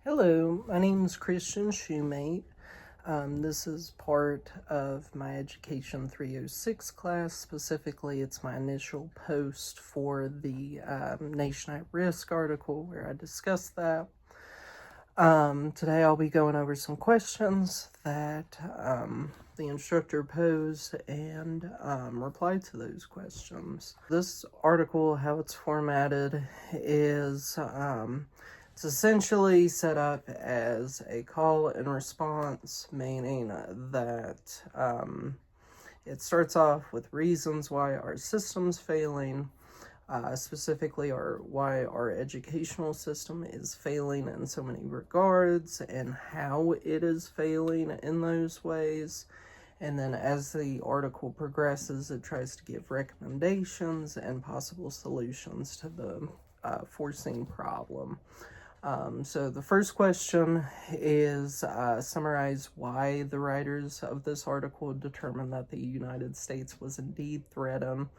Hello, my name is Christian Shumate. This is part of my Education 306 class. Specifically, it's my initial post for the Nation at Risk article where I discussed that. Today I'll be going over some questions that the instructor posed and reply to those questions. This article, how it's formatted, is it's essentially set up as a call and response, meaning that it starts off with reasons why our system's failing, specifically why our educational system is failing in so many regards and how it is failing in those ways. And then as the article progresses, it tries to give recommendations and possible solutions to the foreseen problem. So the first question is summarize why the writers of this article determined that the United States was indeed threatened.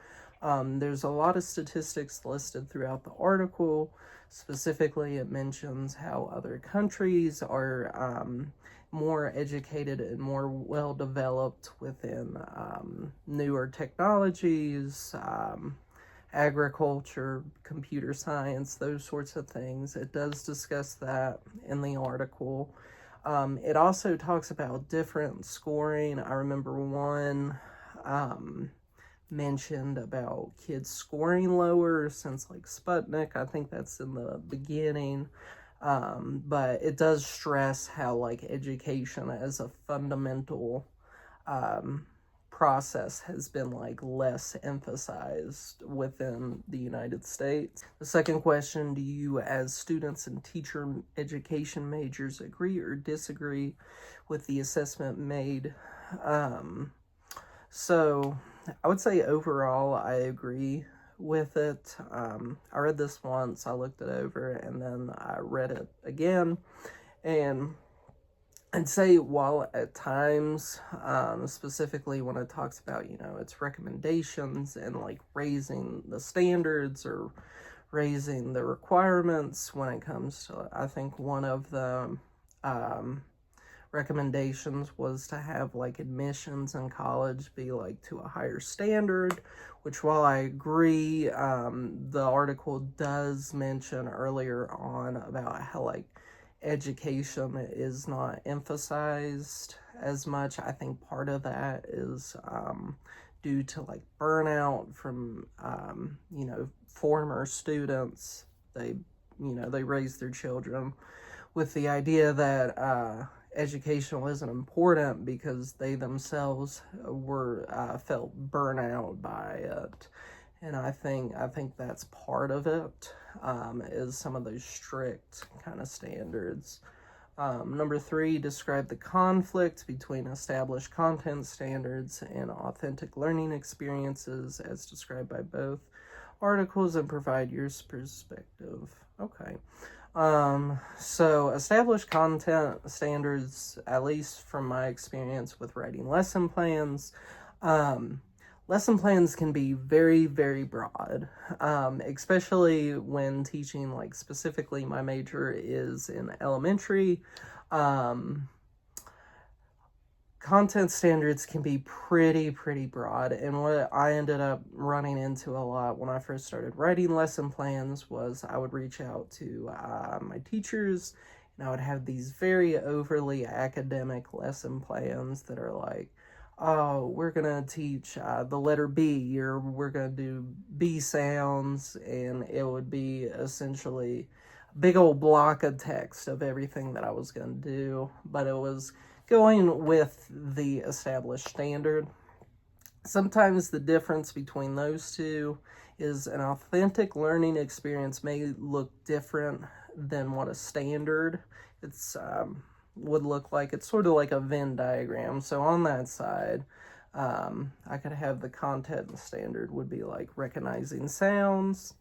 There's a lot of statistics listed throughout the article. Specifically, it mentions how other countries are more educated and more well developed within newer technologies, agriculture, computer science, those sorts of things. It does discuss that in the article. It also talks about different scoring. I remember one mentioned about kids scoring lower since like Sputnik. I think that's in the beginning. But it does stress how like education as a fundamental process has been like less emphasized within the United States. The second question, do you as students and teacher education majors agree or disagree with the assessment made? So I would say overall I agree with it. I read this once, I looked it over, and then I read it again, and I'd say while at times, specifically when it talks about, its recommendations and like raising the standards or raising the requirements when it comes to, I think one of the recommendations was to have like admissions in college be like to a higher standard, which while I agree, the article does mention earlier on about how like education is not emphasized as much. I think part of that is due to like burnout from former students. They raise their children with the idea that education wasn't important because they themselves were felt burnout by it. And I think that's part of it, is some of those strict kind of standards. Number 3, describe the conflict between established content standards and authentic learning experiences as described by both articles and provide your perspective. Okay. So established content standards, at least from my experience with writing lesson plans, lesson plans can be very, very broad, especially when teaching, like specifically my major is in elementary. Content standards can be pretty broad, and what I ended up running into a lot when I first started writing lesson plans was I would reach out to my teachers, and I would have these very overly academic lesson plans that are like, oh, we're gonna teach the letter B, or we're gonna do B sounds, and it would be essentially a big old block of text of everything that I was gonna do, but it was going with the established standard. Sometimes the difference between those two is an authentic learning experience may look different than what a standard would look like. It's sort of like a Venn diagram. So on that side, I could have the content standard would be like recognizing sounds,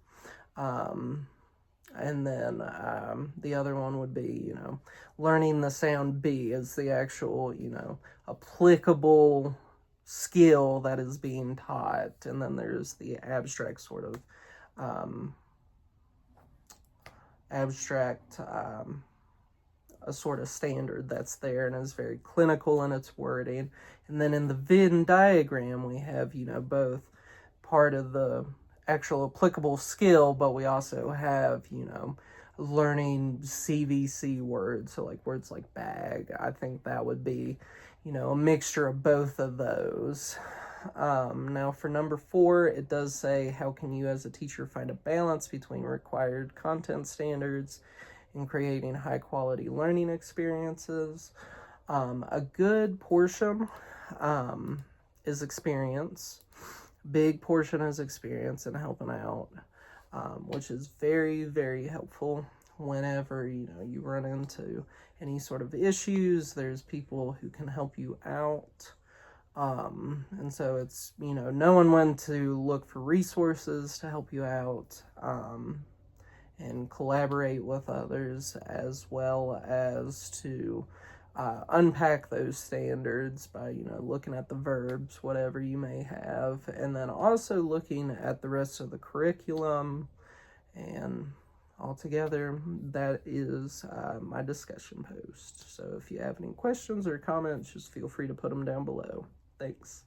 and then the other one would be, learning the sound B is the actual, applicable skill that is being taught. And then there's the abstract sort of a sort of standard that's there and is very clinical in its wording. And then in the Venn diagram, we have, both part of the actual applicable skill, but we also have, learning CVC words. So like words like bag, I think that would be, a mixture of both of those. Now for number 4, it does say, how can you as a teacher find a balance between required content standards and creating high quality learning experiences? A good portion is experience. Big portion is experience and helping out, which is very, very helpful whenever, you run into any sort of issues. There's people who can help you out. And so it's, knowing when to look for resources to help you out, and collaborate with others, as well as to unpack those standards by, looking at the verbs, whatever you may have, and then also looking at the rest of the curriculum. And altogether, that is my discussion post. So if you have any questions or comments, just feel free to put them down below. Thanks.